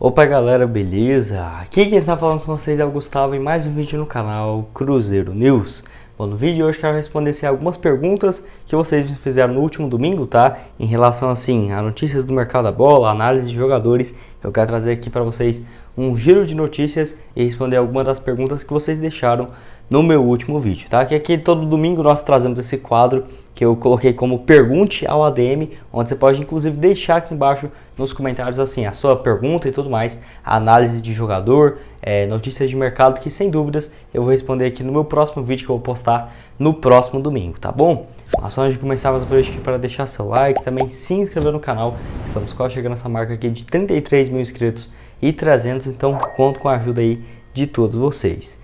Opa galera, beleza? Aqui quem está falando com vocês é o Gustavo em mais um vídeo no canal Cruzeiro News. Bom, no vídeo de hoje quero responder algumas perguntas que vocês me fizeram no último domingo, tá? Em relação assim a notícias do mercado da bola, análise de jogadores. Eu quero trazer aqui para vocês um giro de notícias e responder algumas das perguntas que vocês deixaram no meu último vídeo, tá? Que aqui todo domingo nós trazemos esse quadro que eu coloquei como Pergunte ao ADM, onde você pode inclusive deixar aqui embaixo nos comentários assim a sua pergunta e tudo mais, a análise de jogador, notícias de mercado, que sem dúvidas eu vou responder aqui no meu próximo vídeo que eu vou postar no próximo domingo, tá bom? Mas só antes de começar, eu pedir aqui para deixar seu like, também se inscrever no canal. Estamos quase chegando nessa marca aqui de 33 mil inscritos e 300, então conto com a ajuda aí de todos vocês.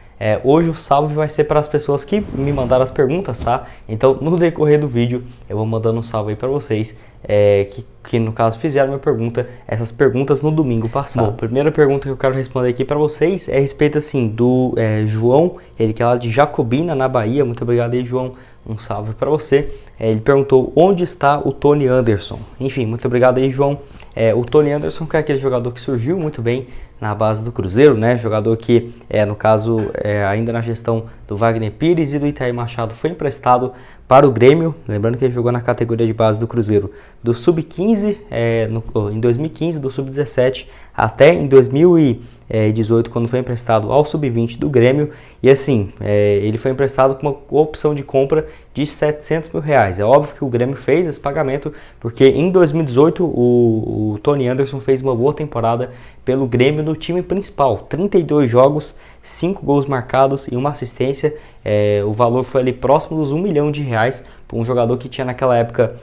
Hoje o salve vai ser para as pessoas que me mandaram as perguntas, tá? Então no decorrer do vídeo eu vou mandando um salve aí para vocês que no caso fizeram minha pergunta, essas perguntas no domingo passado. Bom, a primeira pergunta que eu quero responder aqui para vocês é a respeito assim do João, ele que é lá de Jacobina, na Bahia. Muito obrigado aí, João, um salve para você. Ele perguntou onde está o Tony Anderson. Enfim, muito obrigado aí, João. O Tony Anderson, que é aquele jogador que surgiu muito bem na base do Cruzeiro, né? Jogador que, no caso, ainda na gestão do Wagner Pires e do Itair Machado, foi emprestado para o Grêmio. Lembrando que ele jogou na categoria de base do Cruzeiro do Sub-15 em 2015, do Sub-17 até em 2018, quando foi emprestado ao Sub-20 do Grêmio. E assim, ele foi emprestado com uma opção de compra de R$700 mil. É óbvio que o Grêmio fez esse pagamento, porque em 2018 o Tony Anderson fez uma boa temporada pelo Grêmio no time principal. 32 jogos, 5 gols marcados e uma assistência. O valor foi ali próximo dos R$1 milhão para um jogador que tinha naquela época,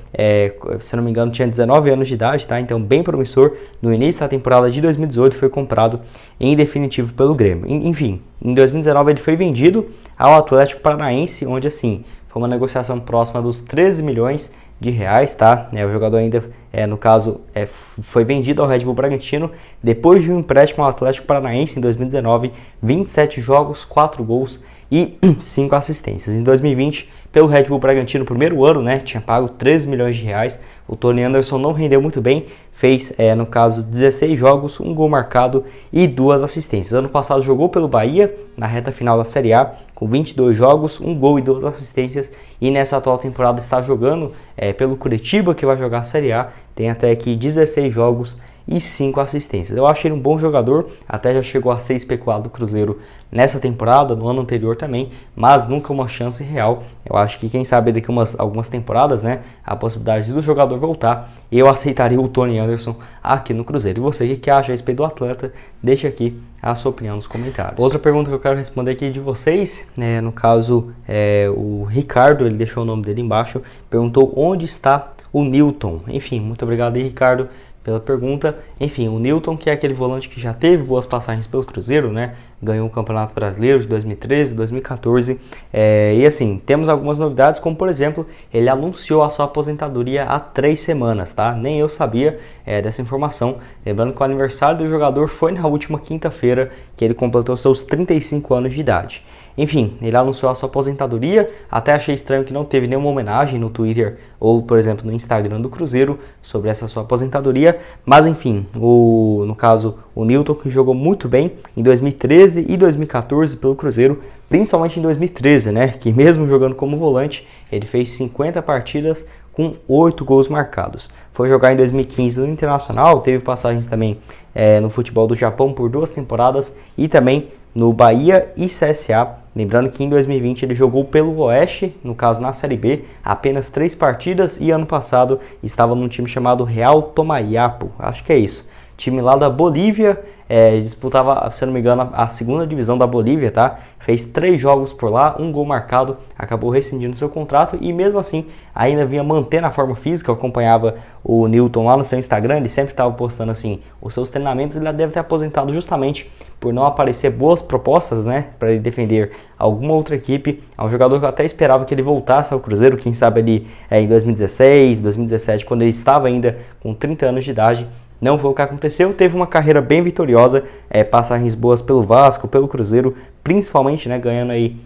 se não me engano, tinha 19 anos de idade, tá? Então bem promissor. No início da temporada de 2018 foi comprado em definitivo pelo Grêmio. Enfim, em 2019 ele foi vendido ao Atlético Paranaense, onde assim foi uma negociação próxima dos R$13 milhões, tá? O jogador ainda, no caso, foi vendido ao Red Bull Bragantino depois de um empréstimo ao Atlético Paranaense em 2019, 27 jogos, 4 gols e 5 assistências. Em 2020, pelo Red Bull Bragantino, primeiro ano, né, tinha pago R$13 milhões. O Tony Anderson não rendeu muito bem, fez, no caso, 16 jogos, 1 gol marcado e 2 assistências. Ano passado jogou pelo Bahia, na reta final da Série A, com 22 jogos, 1 gol e 2 assistências. E nessa atual temporada está jogando pelo Curitiba, que vai jogar a Série A. Tem até aqui 16 jogos e 5 assistências. Eu achei ele um bom jogador, até já chegou a ser especulado do Cruzeiro nessa temporada, no ano anterior também, mas nunca uma chance real. Eu acho que quem sabe daqui algumas temporadas, né, a possibilidade do jogador voltar, eu aceitaria o Tony Anderson aqui no Cruzeiro. E você, o que acha a respeito do atleta? Deixa aqui a sua opinião nos comentários. Outra pergunta que eu quero responder aqui de vocês, no caso, o Ricardo, ele deixou o nome dele embaixo, perguntou onde está o Newton. Enfim, muito obrigado aí, Ricardo, pela pergunta. Enfim, o Newton, que é aquele volante que já teve boas passagens pelo Cruzeiro, né? Ganhou o Campeonato Brasileiro de 2013, 2014. E assim, temos algumas novidades, como por exemplo, ele anunciou a sua aposentadoria há 3 semanas, tá? Nem eu sabia dessa informação. Lembrando que o aniversário do jogador foi na última quinta-feira, que ele completou seus 35 anos de idade. Enfim, ele anunciou a sua aposentadoria. Até achei estranho que não teve nenhuma homenagem no Twitter ou, por exemplo, no Instagram do Cruzeiro sobre essa sua aposentadoria. Mas enfim, no caso, o Newton, que jogou muito bem em 2013 e 2014 pelo Cruzeiro, principalmente em 2013, né? Que mesmo jogando como volante, ele fez 50 partidas com 8 gols marcados. Foi jogar em 2015 no Internacional, teve passagens também no futebol do Japão por 2 temporadas e também no Bahia e CSA. Lembrando que em 2020 ele jogou pelo Oeste, no caso na Série B, apenas 3 partidas, e ano passado estava num time chamado Real Tomayapo, acho que é isso, time lá da Bolívia, disputava, se não me engano, a segunda divisão da Bolívia, tá? Fez 3 jogos por lá, 1 gol marcado, acabou rescindindo seu contrato e mesmo assim ainda vinha mantendo a forma física. Eu acompanhava o Newton lá no seu Instagram, ele sempre estava postando assim os seus treinamentos. Ele deve ter aposentado justamente por não aparecer boas propostas, né, para ele defender alguma outra equipe. É um jogador que eu até esperava que ele voltasse ao Cruzeiro, quem sabe ali em 2016, 2017, quando ele estava ainda com 30 anos de idade. Não foi o que aconteceu, teve uma carreira bem vitoriosa, passagens boas pelo Vasco, pelo Cruzeiro, principalmente, né, ganhando aí,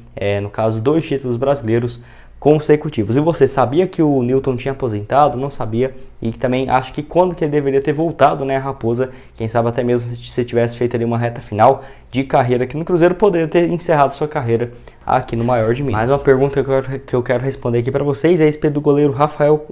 no caso, 2 títulos brasileiros consecutivos. E você sabia que o Newton tinha aposentado? Não sabia. E também acho que quando que ele deveria ter voltado, né, a Raposa, quem sabe até mesmo se tivesse feito ali uma reta final de carreira aqui no Cruzeiro, poderia ter encerrado sua carreira aqui no maior de Minas. Mais uma pergunta que eu quero responder aqui para vocês é a respeito do goleiro Rafael,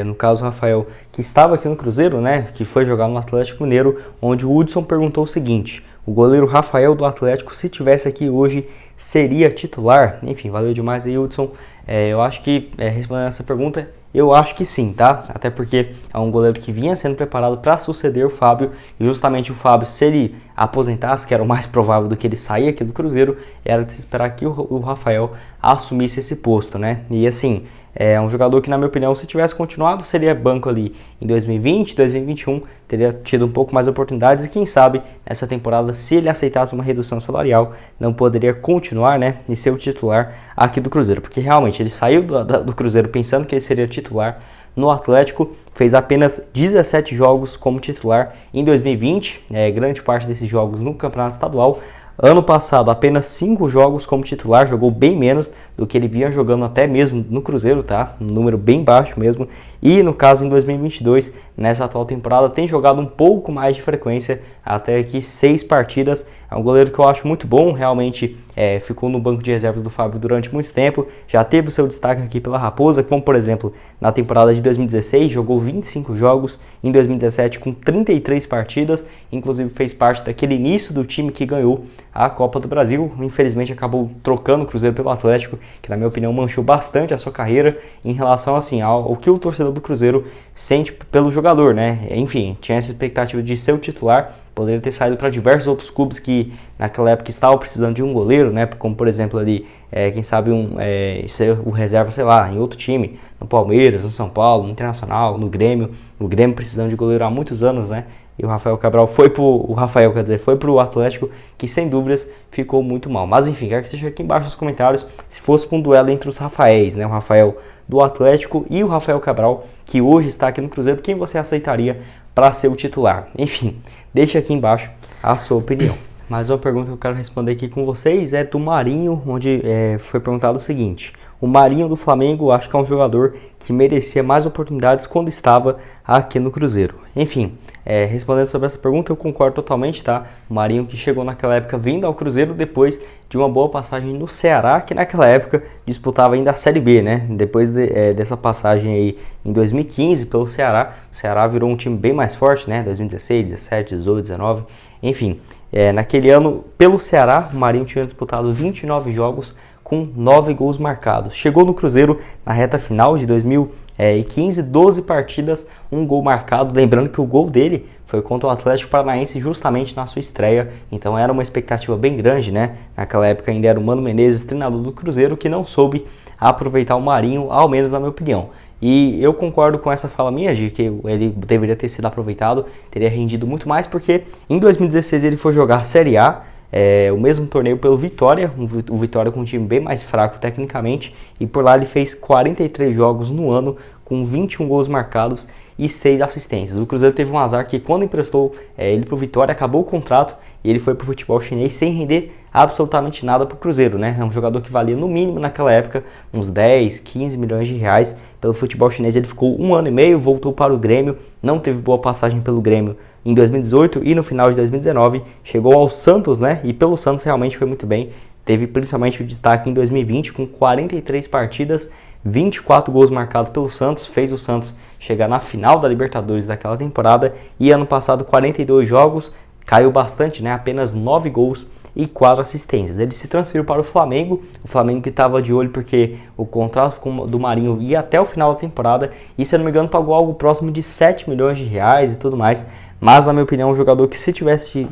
no caso Rafael, que estava aqui no Cruzeiro, né, que foi jogar no Atlético Mineiro, onde o Hudson perguntou o seguinte: o goleiro Rafael do Atlético, se tivesse aqui hoje, seria titular? Enfim, valeu demais aí, Hudson. Eu acho que, respondendo essa pergunta, eu acho que sim, tá? Até porque é um goleiro que vinha sendo preparado para suceder o Fábio, e justamente o Fábio, se ele aposentasse, que era o mais provável do que ele sair aqui do Cruzeiro, era de se esperar que o Rafael assumisse esse posto, né? E assim, é um jogador que, na minha opinião, se tivesse continuado, seria banco ali em 2020, 2021, teria tido um pouco mais oportunidades e quem sabe, nessa temporada, se ele aceitasse uma redução salarial, não poderia continuar, né, e ser o titular aqui do Cruzeiro, porque realmente ele saiu do Cruzeiro pensando que ele seria titular no Atlético, fez apenas 17 jogos como titular em 2020, grande parte desses jogos no Campeonato Estadual. Ano passado, apenas 5 jogos como titular, jogou bem menos do que ele vinha jogando até mesmo no Cruzeiro, tá? Um número bem baixo mesmo. E no caso, em 2022, nessa atual temporada, tem jogado um pouco mais de frequência, até aqui 6 partidas. É um goleiro que eu acho muito bom, realmente ficou no banco de reservas do Fábio durante muito tempo. Já teve o seu destaque aqui pela Raposa, como por exemplo, na temporada de 2016, jogou 25 jogos, em 2017 com 33 partidas, inclusive fez parte daquele início do time que ganhou a Copa do Brasil. Infelizmente acabou trocando o Cruzeiro pelo Atlético, que na minha opinião manchou bastante a sua carreira em relação assim ao que o torcedor do Cruzeiro sente pelo jogador, né? Enfim, tinha essa expectativa de ser o titular, poderia ter saído para diversos outros clubes que naquela época estavam precisando de um goleiro, né? Como por exemplo ali, quem sabe ser o reserva, sei lá, em outro time, no Palmeiras, no São Paulo, no Internacional, no Grêmio precisando de goleiro há muitos anos, né? E o Rafael Cabral foi pro Atlético, que sem dúvidas ficou muito mal. Mas enfim, quero que você deixe aqui embaixo nos comentários se fosse para um duelo entre os Rafaéis, né? O Rafael do Atlético e o Rafael Cabral, que hoje está aqui no Cruzeiro, quem você aceitaria para ser o titular? Enfim, deixa aqui embaixo a sua opinião. Mais uma pergunta que eu quero responder aqui com vocês é do Marinho, onde foi perguntado o seguinte: o Marinho do Flamengo, acho que é um jogador que merecia mais oportunidades quando estava aqui no Cruzeiro. Enfim, respondendo sobre essa pergunta, eu concordo totalmente, tá? O Marinho que chegou naquela época vindo ao Cruzeiro depois de uma boa passagem no Ceará, que naquela época disputava ainda a Série B, né? Depois dessa passagem aí em 2015 pelo Ceará, o Ceará virou um time bem mais forte, né? 2016, 17, 18, 19, enfim. Naquele ano, pelo Ceará, o Marinho tinha disputado 29 jogos com 9 gols marcados. Chegou no Cruzeiro na reta final de 2015, 12 partidas, 1 gol marcado. Lembrando que o gol dele foi contra o Atlético Paranaense justamente na sua estreia. Então era uma expectativa bem grande, né? Naquela época ainda era o Mano Menezes, treinador do Cruzeiro, que não soube aproveitar o Marinho, ao menos na minha opinião. E eu concordo com essa fala minha de que ele deveria ter sido aproveitado, teria rendido muito mais, porque em 2016 ele foi jogar Série A, o mesmo torneio pelo Vitória, o Vitória com um time bem mais fraco tecnicamente, e por lá ele fez 43 jogos no ano, com 21 gols marcados e 6 assistências. O Cruzeiro teve um azar que quando emprestou ele para o Vitória, acabou o contrato e ele foi para o futebol chinês sem render absolutamente nada para o Cruzeiro, né? É um jogador que valia no mínimo naquela época uns 10, 15 milhões de reais pelo futebol chinês. Ele ficou 1 ano e meio, voltou para o Grêmio, não teve boa passagem pelo Grêmio em 2018 e no final de 2019 chegou ao Santos, né? E pelo Santos realmente foi muito bem. Teve principalmente o destaque em 2020 com 43 partidas, 24 gols marcados pelo Santos, fez o Santos chegar na final da Libertadores daquela temporada, e ano passado 42 jogos, caiu bastante, né? Apenas 9 gols e 4 assistências. Ele se transferiu para o Flamengo que estava de olho porque o contrato do Marinho ia até o final da temporada e, se eu não me engano, pagou algo próximo de 7 milhões de reais e tudo mais. Mas, na minha opinião, um jogador que, se tivesse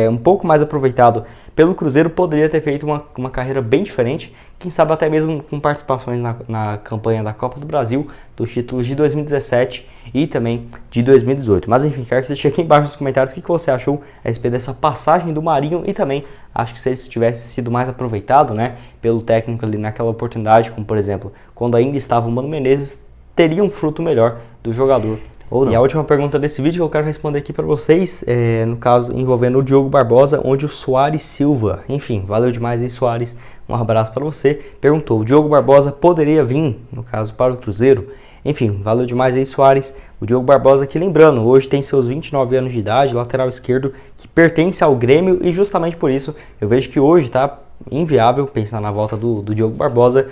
um pouco mais aproveitado pelo Cruzeiro, poderia ter feito uma carreira bem diferente, quem sabe até mesmo com participações na campanha da Copa do Brasil, dos títulos de 2017 e também de 2018. Mas enfim, quero que você deixe aqui embaixo nos comentários o que você achou a respeito dessa passagem do Marinho, e também acho que se ele tivesse sido mais aproveitado, né, pelo técnico ali naquela oportunidade, como por exemplo, quando ainda estava o Mano Menezes, teria um fruto melhor do jogador. E a última pergunta desse vídeo que eu quero responder aqui para vocês, no caso envolvendo o Diogo Barbosa, onde o Soares Silva, enfim, valeu demais aí, Soares, um abraço para você. Perguntou, o Diogo Barbosa poderia vir, no caso, para o Cruzeiro? Enfim, valeu demais aí, Soares. O Diogo Barbosa aqui, lembrando, hoje tem seus 29 anos de idade, lateral esquerdo, que pertence ao Grêmio, e justamente por isso eu vejo que hoje tá inviável pensar na volta do Diogo Barbosa,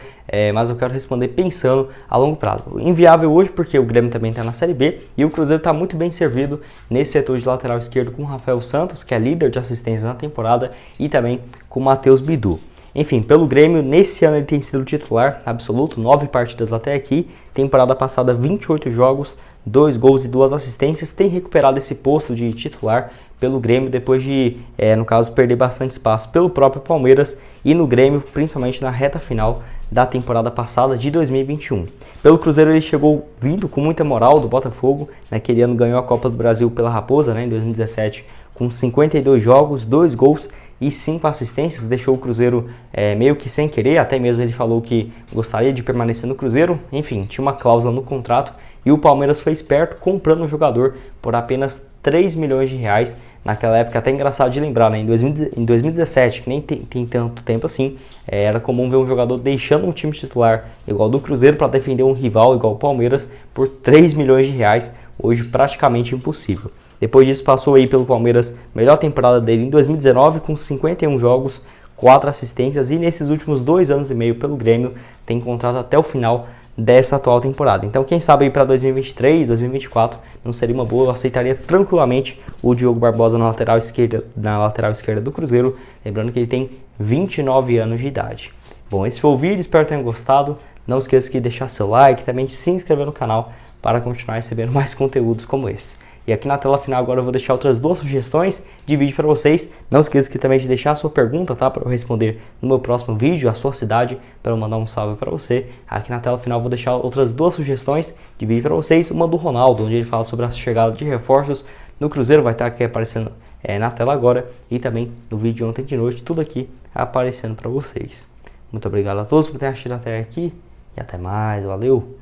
mas eu quero responder pensando a longo prazo. Inviável hoje porque o Grêmio também está na Série B e o Cruzeiro está muito bem servido nesse setor de lateral esquerdo com o Rafael Santos, que é líder de assistências na temporada, e também com o Matheus Bidu. Enfim, pelo Grêmio, nesse ano ele tem sido titular absoluto, 9 partidas até aqui, temporada passada 28 jogos, 2 gols e 2 assistências, tem recuperado esse posto de titular pelo Grêmio depois de, no caso, perder bastante espaço pelo próprio Palmeiras e no Grêmio, principalmente na reta final da temporada passada de 2021. Pelo Cruzeiro ele chegou vindo com muita moral do Botafogo, naquele ano ganhou a Copa do Brasil pela Raposa, em 2017, com 52 jogos, 2 gols e 5 assistências, deixou o Cruzeiro meio que sem querer, até mesmo ele falou que gostaria de permanecer no Cruzeiro, enfim, tinha uma cláusula no contrato e o Palmeiras foi esperto comprando o jogador por apenas 3 milhões de reais, naquela época até engraçado de lembrar, em 2017, que nem tem tanto tempo assim, era comum ver um jogador deixando um time titular igual do Cruzeiro para defender um rival igual o Palmeiras por 3 milhões de reais, hoje praticamente impossível. Depois disso passou aí pelo Palmeiras, melhor temporada dele em 2019 com 51 jogos, 4 assistências e nesses últimos 2 anos e meio pelo Grêmio tem contrato até o final dessa atual temporada. Então quem sabe aí para 2023, 2024 não seria uma boa, eu aceitaria tranquilamente o Diogo Barbosa na lateral esquerda do Cruzeiro, lembrando que ele tem 29 anos de idade. Bom, esse foi o vídeo, espero que tenham gostado. Não esqueça de deixar seu like, também de se inscrever no canal para continuar recebendo mais conteúdos como esse. E aqui na tela final agora eu vou deixar outras 2 sugestões de vídeo para vocês. Não esqueça que também de deixar a sua pergunta, tá? Para eu responder no meu próximo vídeo, a sua cidade, para eu mandar um salve para você. Aqui na tela final eu vou deixar outras 2 sugestões de vídeo para vocês. Uma do Ronaldo, onde ele fala sobre a chegada de reforços no Cruzeiro, vai estar aqui aparecendo na tela agora. E também no vídeo de ontem de noite, tudo aqui aparecendo para vocês. Muito obrigado a todos por terem assistido até aqui e até mais, valeu!